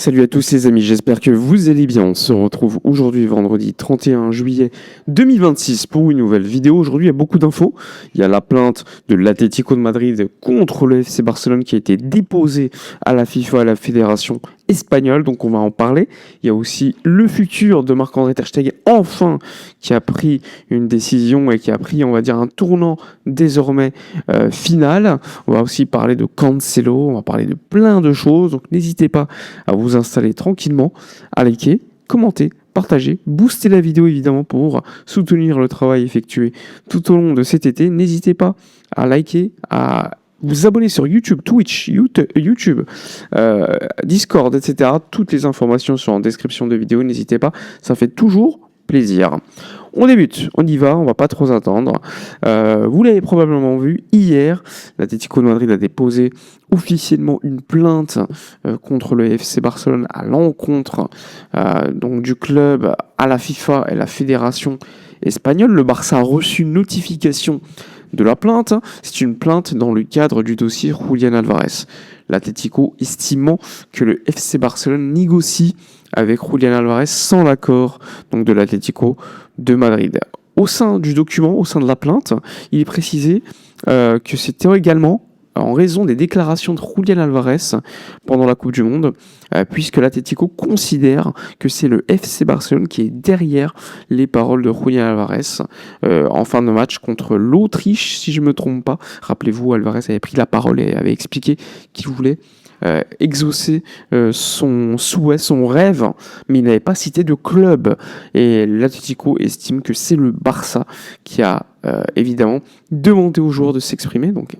Salut à tous les amis, j'espère que vous allez bien. On se retrouve aujourd'hui vendredi 31 juillet 2026 pour une nouvelle vidéo. Aujourd'hui il y a beaucoup d'infos. Il y a la plainte de l'Atlético de Madrid contre le FC Barcelone qui a été déposée à la FIFA, à la Fédération espagnole, donc on va en parler. Il y a aussi le futur de Marc-André Ter Stegen, enfin, qui a pris une décision et qui a pris, on va dire, un tournant désormais final. On va aussi parler de Cancelo, on va parler de plein de choses, donc n'hésitez pas à vous installer tranquillement, à liker, commenter, partager, booster la vidéo évidemment pour soutenir le travail effectué tout au long de cet été. N'hésitez pas à liker, à vous abonner sur YouTube, Twitch, YouTube, Discord, etc. Toutes les informations sont en description de vidéo, n'hésitez pas, ça fait toujours plaisir. On débute, on y va, on va pas trop attendre. Vous l'avez probablement vu, hier, l'Atlético de Madrid a déposé officiellement une plainte contre le FC Barcelone à l'encontre donc du club à la FIFA et la Fédération espagnole. Le Barça a reçu une notification de la plainte. C'est une plainte dans le cadre du dossier Julián Álvarez. L'Atlético estimant que le FC Barcelone négocie avec Julián Álvarez sans l'accord donc de l'Atlético de Madrid. Au sein du document, au sein de la plainte, il est précisé que c'était également en raison des déclarations de Julián Álvarez pendant la Coupe du Monde, puisque l'Atlético considère que c'est le FC Barcelone qui est derrière les paroles de Julián Álvarez en fin de match contre l'Autriche, si je ne me trompe pas. Rappelez-vous, Álvarez avait pris la parole et avait expliqué qu'il voulait exaucer son souhait, son rêve, mais il n'avait pas cité de club. Et l'Atlético estime que c'est le Barça qui a évidemment demandé aux joueurs de s'exprimer. Donc,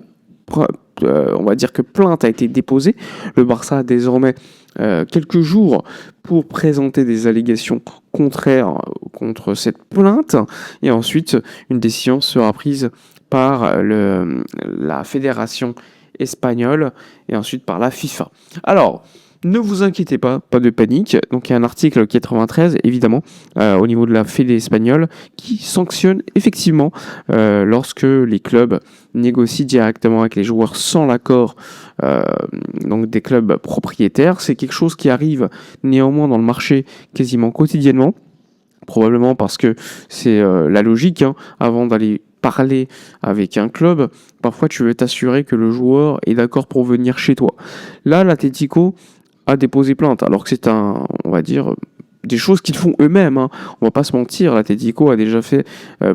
on va dire que plainte a été déposée. Le Barça a désormais quelques jours pour présenter des allégations contraires contre cette plainte. Et ensuite, une décision sera prise par la fédération espagnole et ensuite par la FIFA. Alors, ne vous inquiétez pas, pas de panique. Donc il y a un article 93, évidemment, au niveau de la Fédé espagnole, qui sanctionne effectivement lorsque les clubs négocient directement avec les joueurs sans l'accord donc des clubs propriétaires. C'est quelque chose qui arrive néanmoins dans le marché quasiment quotidiennement, probablement parce que c'est la logique, hein, avant d'aller parler avec un club, parfois tu veux t'assurer que le joueur est d'accord pour venir chez toi. Là, l'Atlético a déposé plainte, alors que c'est on va dire, des choses qu'ils font eux-mêmes, hein. On va pas se mentir, l'Atlético a déjà fait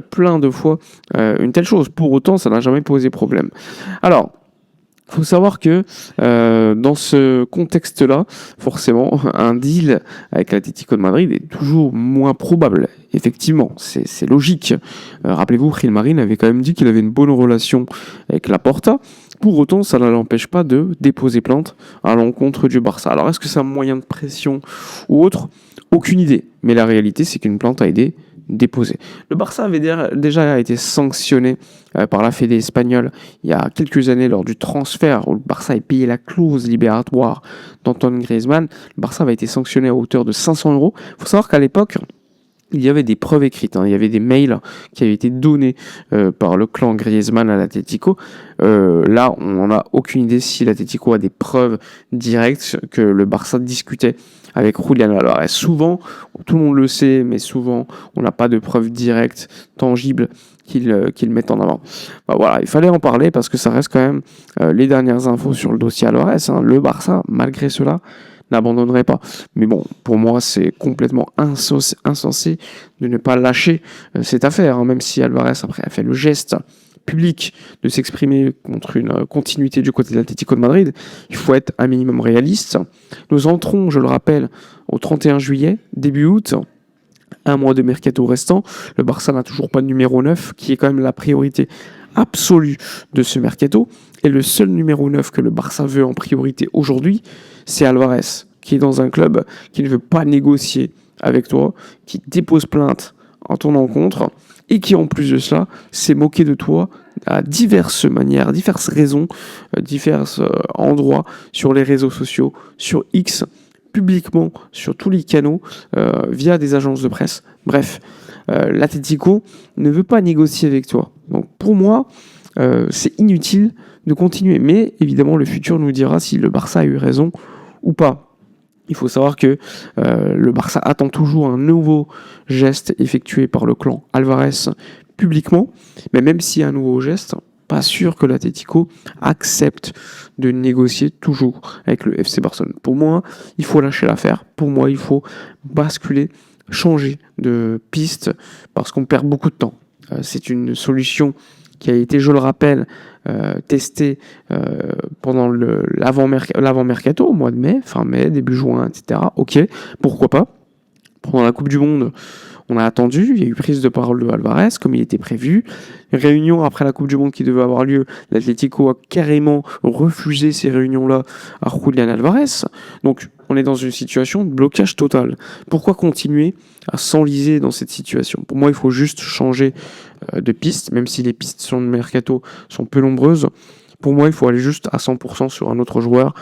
plein de fois une telle chose. Pour autant, ça n'a jamais posé problème. Alors, il faut savoir que dans ce contexte-là, forcément, un deal avec l'Atlético de Madrid est toujours moins probable. Effectivement, c'est logique. Rappelez-vous, Gilmarín avait quand même dit qu'il avait une bonne relation avec Laporta. Pour autant, ça ne l'empêche pas de déposer plainte à l'encontre du Barça. Alors, est-ce que c'est un moyen de pression ou autre ? Aucune idée. Mais la réalité, c'est qu'une plainte a été déposée. Le Barça avait déjà été sanctionné par la Fédé espagnole il y a quelques années lors du transfert où le Barça avait payé la clause libératoire d'Antoine Griezmann. Le Barça avait été sanctionné à hauteur de 500 €. Il faut savoir qu'à l'époque, il y avait des preuves écrites, hein. Il y avait des mails qui avaient été donnés par le clan Griezmann à l'Atlético. Là, on n'a aucune idée si l'Atlético a des preuves directes que le Barça discutait avec Julián Álvarez. Souvent, tout le monde le sait, mais souvent, on n'a pas de preuves directes, tangibles, qu'ils mettent en avant. Bah voilà, il fallait en parler parce que ça reste quand même les dernières infos sur le dossier Álvarez, hein. Le Barça, malgré cela, n'abandonnerait pas. Mais bon, pour moi, c'est complètement insensé de ne pas lâcher cette affaire, hein, même si Álvarez après a fait le geste public de s'exprimer contre une continuité du côté de l'Atlético de Madrid. Il faut être un minimum réaliste. Nous entrons, je le rappelle, au 31 juillet, début août, un mois de mercato restant. Le Barça n'a toujours pas de numéro 9, qui est quand même la priorité absolue de ce mercato. Et le seul numéro 9 que le Barça veut en priorité aujourd'hui, c'est Álvarez, qui est dans un club qui ne veut pas négocier avec toi, qui dépose plainte en ton encontre, et qui en plus de cela s'est moqué de toi à diverses manières, diverses raisons, divers endroits sur les réseaux sociaux, sur X, publiquement, sur tous les canaux, via des agences de presse. Bref, l'Atlético ne veut pas négocier avec toi. Donc pour moi, c'est inutile de continuer. Mais évidemment, le futur nous dira si le Barça a eu raison ou pas. Il faut savoir que le Barça attend toujours un nouveau geste effectué par le clan Alvarez publiquement, mais même s'il y a un nouveau geste, pas sûr que l'Atlético accepte de négocier toujours avec le FC Barcelone. Pour moi, il faut lâcher l'affaire. Pour moi, il faut basculer, changer de piste parce qu'on perd beaucoup de temps. C'est une solution qui a été, je le rappelle, testée pendant l'avant-mercato, au mois de mai, fin mai, début juin, etc. Ok, pourquoi pas. Pendant la Coupe du Monde, on a attendu, il y a eu prise de parole de Alvarez, comme il était prévu. Réunion après la Coupe du Monde qui devait avoir lieu, l'Atlético a carrément refusé ces réunions-là à Julián Alvarez. Donc, on est dans une situation de blocage total. Pourquoi continuer à s'enliser dans cette situation? Pour moi, il faut juste changer de piste, même si les pistes sur le mercato sont peu nombreuses. Pour moi, il faut aller juste à 100% sur un autre joueur,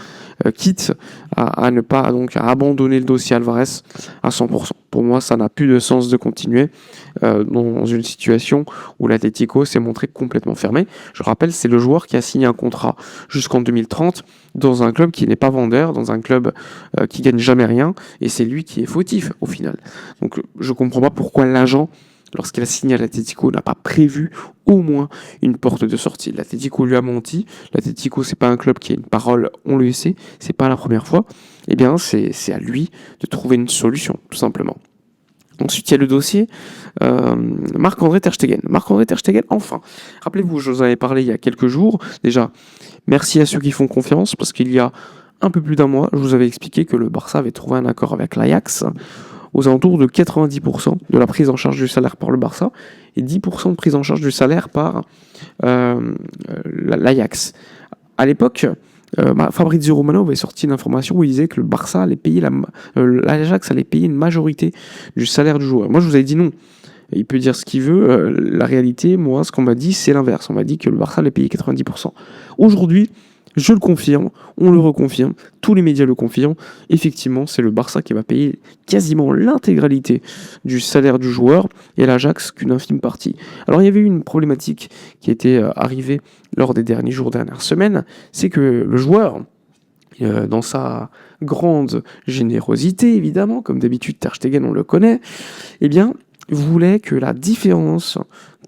quitte à ne pas donc à abandonner le dossier Alvarez à 100%. Pour moi, ça n'a plus de sens de continuer dans une situation où l'Atlético s'est montré complètement fermé. Je rappelle, c'est le joueur qui a signé un contrat jusqu'en 2030 dans un club qui n'est pas vendeur, dans un club qui gagne jamais rien, et c'est lui qui est fautif au final. Donc, je comprends pas pourquoi l'agent, lorsqu'il a signé à l'Atlético, n'a pas prévu au moins une porte de sortie. L'Atlético lui a menti. L'Atlético, c'est pas un club qui a une parole, on le sait, c'est pas la première fois. Eh bien, c'est à lui de trouver une solution, tout simplement. Ensuite, il y a le dossier Marc-André Ter Stegen. Marc-André Ter Stegen, enfin. Rappelez-vous, je vous en avais parlé il y a quelques jours. Déjà, merci à ceux qui font confiance, parce qu'il y a un peu plus d'un mois, je vous avais expliqué que le Barça avait trouvé un accord avec l'Ajax aux alentours de 90% de la prise en charge du salaire par le Barça et 10% de prise en charge du salaire par l'Ajax. À l'époque, Fabrizio Romano avait sorti une information où il disait que le Barça allait payer l'Ajax allait payer une majorité du salaire du joueur. Moi, je vous avais dit non. Il peut dire ce qu'il veut. La réalité, moi, ce qu'on m'a dit, c'est l'inverse. On m'a dit que le Barça allait payer 90%. Aujourd'hui, je le confirme, on le reconfirme, tous les médias le confirment. Effectivement, c'est le Barça qui va payer quasiment l'intégralité du salaire du joueur et l'Ajax qu'une infime partie. Alors, il y avait eu une problématique qui était arrivée lors des derniers jours, dernières semaines, c'est que le joueur, dans sa grande générosité, évidemment, comme d'habitude, Ter Stegen, on le connaît, eh bien, voulait que la différence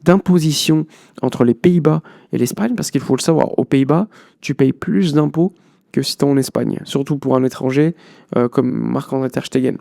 d'imposition entre les Pays-Bas et l'Espagne, parce qu'il faut le savoir, aux Pays-Bas, tu payes plus d'impôts que si tu es en Espagne, surtout pour un étranger comme Marc-André Ter Stegen.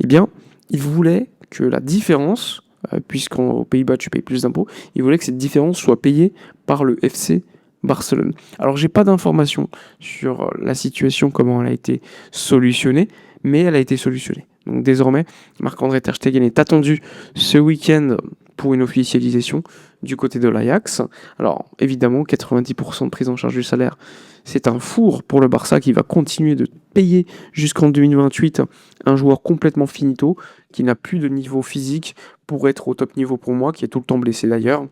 Eh bien, il voulait que la différence, puisqu'aux Pays-Bas tu payes plus d'impôts, il voulait que cette différence soit payée par le FC Barcelone. Alors, j'ai pas d'informations sur la situation, comment elle a été solutionnée, mais elle a été solutionnée. Donc désormais, Marc-André Ter Stegen est attendu ce week-end pour une officialisation du côté de l'Ajax. Alors évidemment, 90% de prise en charge du salaire, c'est un four pour le Barça qui va continuer de payer jusqu'en 2028 un joueur complètement finito, qui n'a plus de niveau physique pour être au top niveau pour moi, qui est tout le temps blessé d'ailleurs.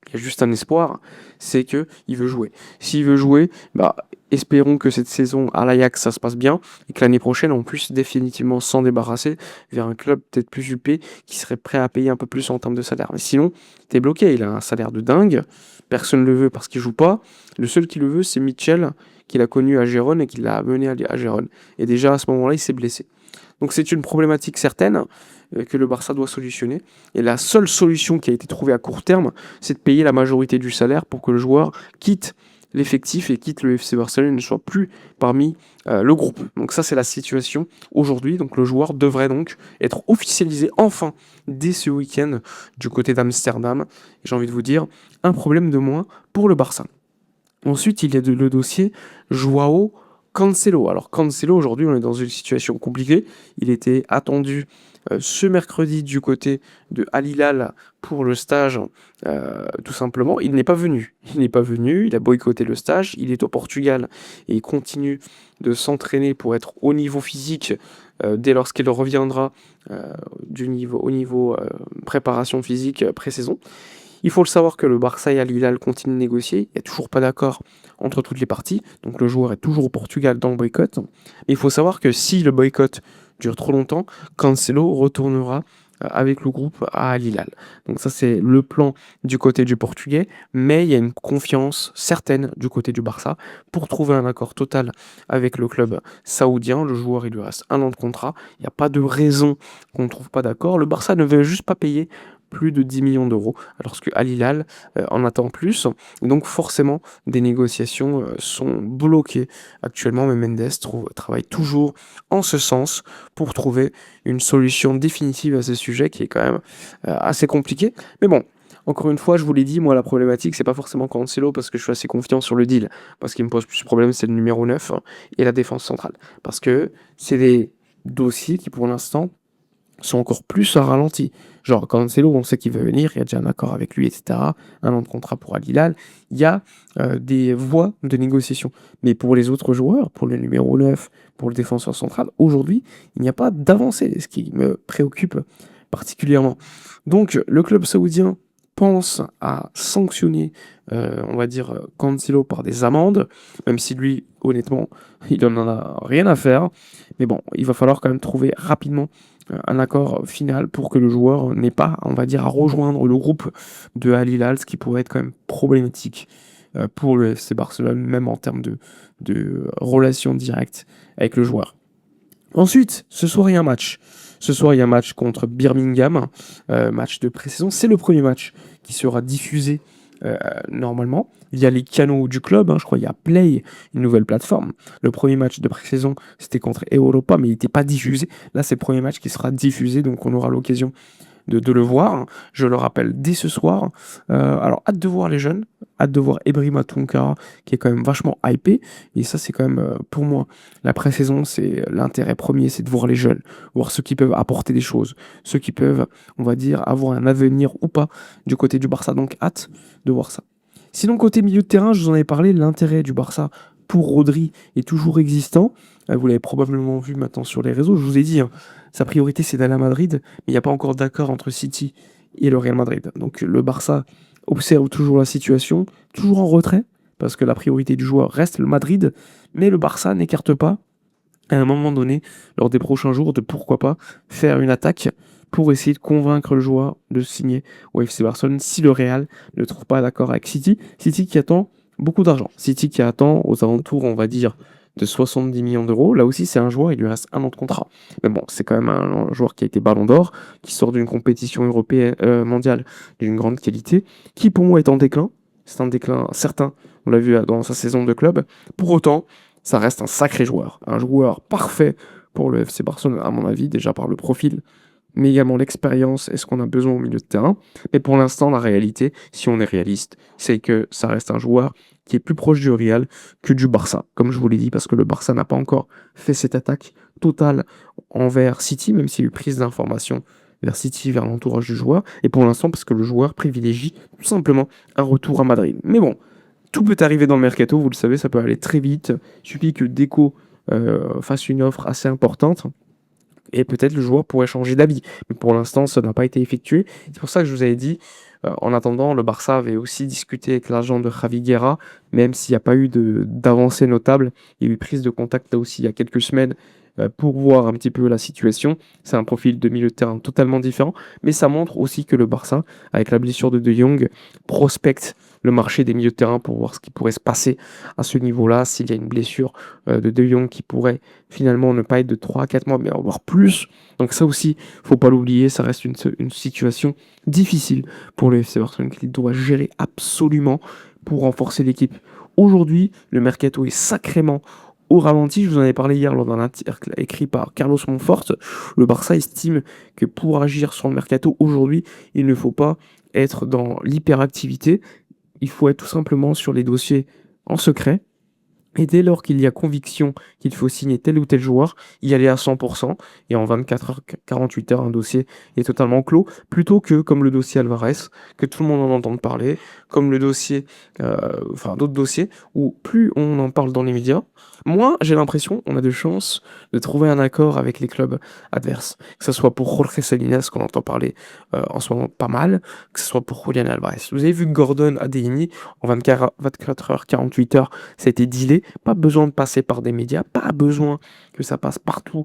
Il y a juste un espoir, c'est qu'il veut jouer. S'il veut jouer, espérons que cette saison à l'Ajax, ça se passe bien, et que l'année prochaine, on puisse définitivement s'en débarrasser vers un club peut-être plus huppé, qui serait prêt à payer un peu plus en termes de salaire. Mais sinon, t'es bloqué, il a un salaire de dingue, personne ne le veut parce qu'il joue pas. Le seul qui le veut, c'est Mitchell, qu'il a connu à Gérone et qui l'a amené à Gérone. Et déjà, à ce moment-là, il s'est blessé. Donc c'est une problématique certaine que le Barça doit solutionner. Et la seule solution qui a été trouvée à court terme, c'est de payer la majorité du salaire pour que le joueur quitte l'effectif et quitte le FC Barcelone et ne soit plus parmi le groupe. Donc ça, c'est la situation aujourd'hui. Donc le joueur devrait donc être officialisé enfin dès ce week-end du côté d'Amsterdam. Et j'ai envie de vous dire, un problème de moins pour le Barça. Ensuite, il y a le dossier Joao Cancelo. Alors Cancelo, aujourd'hui, on est dans une situation compliquée. Il était attendu ce mercredi du côté de Al Hilal pour le stage, tout simplement. Il n'est pas venu. Il a boycotté le stage. Il est au Portugal et il continue de s'entraîner pour être au niveau physique dès lorsqu'il reviendra au niveau préparation physique pré-saison. Il faut le savoir que le Barça et Al Hilal continuent de négocier. Il n'y a toujours pas d'accord entre toutes les parties. Donc le joueur est toujours au Portugal dans le boycott. Mais il faut savoir que si le boycott dure trop longtemps, Cancelo retournera avec le groupe à Al Hilal. Donc ça, c'est le plan du côté du Portugais, mais il y a une confiance certaine du côté du Barça pour trouver un accord total avec le club saoudien. Le joueur, il lui reste 1 an de contrat. Il n'y a pas de raison qu'on ne trouve pas d'accord. Le Barça ne veut juste pas payer plus de 10 millions d'euros, alors que Al Hilal en attend plus. Donc forcément, des négociations sont bloquées actuellement, mais Mendes travaille toujours en ce sens pour trouver une solution définitive à ce sujet qui est quand même assez compliqué. Mais bon, encore une fois, je vous l'ai dit, moi la problématique, c'est pas forcément Cancelo parce que je suis assez confiant sur le deal. Parce qu'il me pose plus de problème, c'est le numéro 9 et la défense centrale. Parce que c'est des dossiers qui pour l'instant sont encore plus à ralenti. Genre, Cancelo, on sait qu'il veut venir, il y a déjà un accord avec lui, etc. 1 an de contrat pour Al Hilal. Il y a des voies de négociation. Mais pour les autres joueurs, pour le numéro 9, pour le défenseur central, aujourd'hui, il n'y a pas d'avancée, ce qui me préoccupe particulièrement. Donc, le club saoudien pense à sanctionner, on va dire, Cancelo par des amendes, même si lui, honnêtement, il n'en a rien à faire. Mais bon, il va falloir quand même trouver rapidement un accord final pour que le joueur n'ait pas, on va dire, à rejoindre le groupe de Al Hilal, ce qui pourrait être quand même problématique pour le FC Barcelone, même en termes de relation directe avec le joueur. Ensuite, ce soir, il y a un match. Ce soir, il y a un match contre Birmingham, match de pré-saison. C'est le premier match qui sera diffusé normalement. Il y a les canaux du club, je crois il y a Play, une nouvelle plateforme. Le premier match de pré-saison, c'était contre Europa, mais il n'était pas diffusé. Là, c'est le premier match qui sera diffusé, donc on aura l'occasion de le voir. Je le rappelle dès ce soir. Alors, hâte de voir les jeunes, hâte de voir Ebrima Tunkara, qui est quand même vachement hypé. Et ça, c'est quand même, pour moi, la pré-saison, c'est l'intérêt premier, c'est de voir les jeunes, voir ceux qui peuvent apporter des choses, ceux qui peuvent, on va dire, avoir un avenir ou pas du côté du Barça. Donc, hâte de voir ça. Sinon, côté milieu de terrain, je vous en ai parlé, l'intérêt du Barça pour Rodri est toujours existant. Vous l'avez probablement vu maintenant sur les réseaux. Je vous ai dit, sa priorité c'est d'aller à Madrid, mais il n'y a pas encore d'accord entre City et le Real Madrid. Donc le Barça observe toujours la situation, toujours en retrait, parce que la priorité du joueur reste le Madrid, mais le Barça n'écarte pas, à un moment donné, lors des prochains jours, de pourquoi pas faire une attaque pour essayer de convaincre le joueur de signer au FC Barcelone si le Real ne trouve pas d'accord avec City. City qui attend beaucoup d'argent. City qui attend aux alentours, on va dire, de 70 millions d'euros. Là aussi, c'est un joueur, il lui reste 1 an de contrat. Mais bon, c'est quand même un joueur qui a été Ballon d'Or, qui sort d'une compétition européenne mondiale d'une grande qualité, qui pour moi est en déclin. C'est un déclin certain, on l'a vu dans sa saison de club. Pour autant, ça reste un sacré joueur. Un joueur parfait pour le FC Barcelone, à mon avis, déjà par le profil, mais également l'expérience et ce qu'on a besoin au milieu de terrain. Mais pour l'instant, la réalité, si on est réaliste, c'est que ça reste un joueur qui est plus proche du Real que du Barça, comme je vous l'ai dit, parce que le Barça n'a pas encore fait cette attaque totale envers City, même s'il y a eu prise d'information vers City, vers l'entourage du joueur, et pour l'instant, parce que le joueur privilégie tout simplement un retour à Madrid. Mais bon, tout peut arriver dans le mercato, vous le savez, ça peut aller très vite. Il suffit que Deco fasse une offre assez importante et peut-être le joueur pourrait changer d'avis. Mais pour l'instant, ça n'a pas été effectué. C'est pour ça que je vous avais dit, en attendant, le Barça avait aussi discuté avec l'agent de Javi Guerra, même s'il n'y a pas eu d'avancée notable. Il y a eu prise de contact là aussi il y a quelques semaines pour voir un petit peu la situation. C'est un profil de milieu de terrain totalement différent, mais ça montre aussi que le Barça, avec la blessure de De Jong, prospecte le marché des milieux de terrain pour voir ce qui pourrait se passer à ce niveau-là, s'il y a une blessure de De Jong qui pourrait finalement ne pas être de 3 à 4 mois, mais avoir plus. Donc ça aussi, faut pas l'oublier, ça reste une situation difficile pour le FC Barcelone qu'il doit gérer absolument pour renforcer l'équipe. Aujourd'hui, le mercato est sacrément au ralenti. Je vous en ai parlé hier lors d'un article écrit par Carlos Monfort. Le Barça estime que pour agir sur le mercato aujourd'hui, il ne faut pas être dans l'hyperactivité. Il faut être tout simplement sur les dossiers en secret. Et dès lors qu'il y a conviction qu'il faut signer tel ou tel joueur, y aller à 100%, et en 24 heures, 48 heures, un dossier est totalement clos, plutôt que comme le dossier Alvarez, que tout le monde en entend parler, comme le dossier, d'autres dossiers, où plus on en parle dans les médias, moins j'ai l'impression on a de chances de trouver un accord avec les clubs adverses. Que ce soit pour Jorge Salinas, qu'on entend parler en ce moment pas mal, que ce soit pour Julian Alvarez. Vous avez vu que Gordon Adeyemi, en 24 heures, 48 heures, ça a été dealé. télé, pas besoin de passer par des médias, pas besoin que ça passe partout,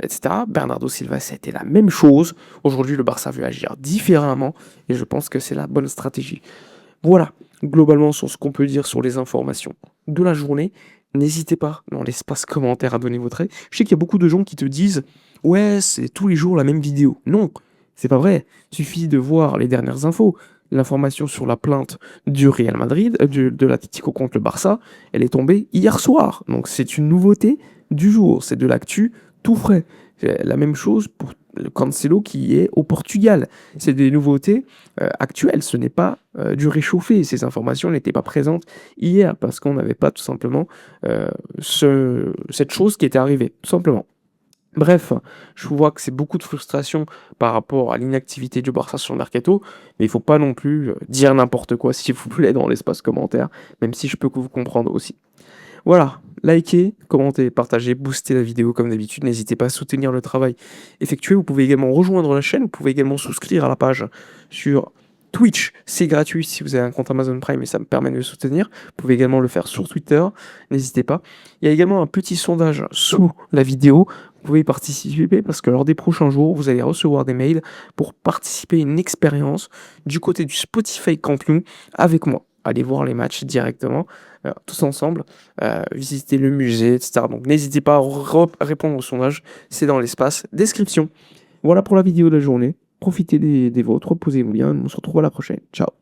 etc. Bernardo Silva, c'était la même chose. Aujourd'hui, le Barça veut agir différemment et je pense que c'est la bonne stratégie. Voilà, globalement, sur ce qu'on peut dire sur les informations de la journée. N'hésitez pas dans l'espace commentaire à donner votre avis. Je sais qu'il y a beaucoup de gens qui te disent ouais, c'est tous les jours la même vidéo. Non, c'est pas vrai. Il suffit de voir les dernières infos. L'information sur la plainte du Real Madrid, de l'Atlético contre le Barça, elle est tombée hier soir. Donc c'est une nouveauté du jour. C'est de l'actu tout frais. C'est la même chose pour le Cancelo qui est au Portugal. C'est des nouveautés actuelles. Ce n'est pas du réchauffé. Ces informations n'étaient pas présentes hier parce qu'on n'avait pas tout simplement cette chose qui était arrivée. Tout simplement. Bref, je vois que c'est beaucoup de frustration par rapport à l'inactivité du Barça sur le mercato, mais il faut pas non plus dire n'importe quoi, s'il vous plaît, dans l'espace commentaire, même si je peux que vous comprendre aussi. Voilà, likez, commentez, partagez, boostez la vidéo comme d'habitude, n'hésitez pas à soutenir le travail effectué, vous pouvez également rejoindre la chaîne, vous pouvez également souscrire à la page sur Twitch, c'est gratuit si vous avez un compte Amazon Prime et ça me permet de le soutenir. Vous pouvez également le faire sur Twitter, n'hésitez pas. Il y a également un petit sondage sous la vidéo. Vous pouvez y participer parce que lors des prochains jours, vous allez recevoir des mails pour participer à une expérience du côté du Spotify Camp Nou avec moi. Allez voir les matchs directement, tous ensemble, visiter le musée, etc. Donc n'hésitez pas à répondre au sondage, c'est dans l'espace description. Voilà pour la vidéo de la journée. Profitez des vôtres, reposez-vous bien, on se retrouve à la prochaine. Ciao.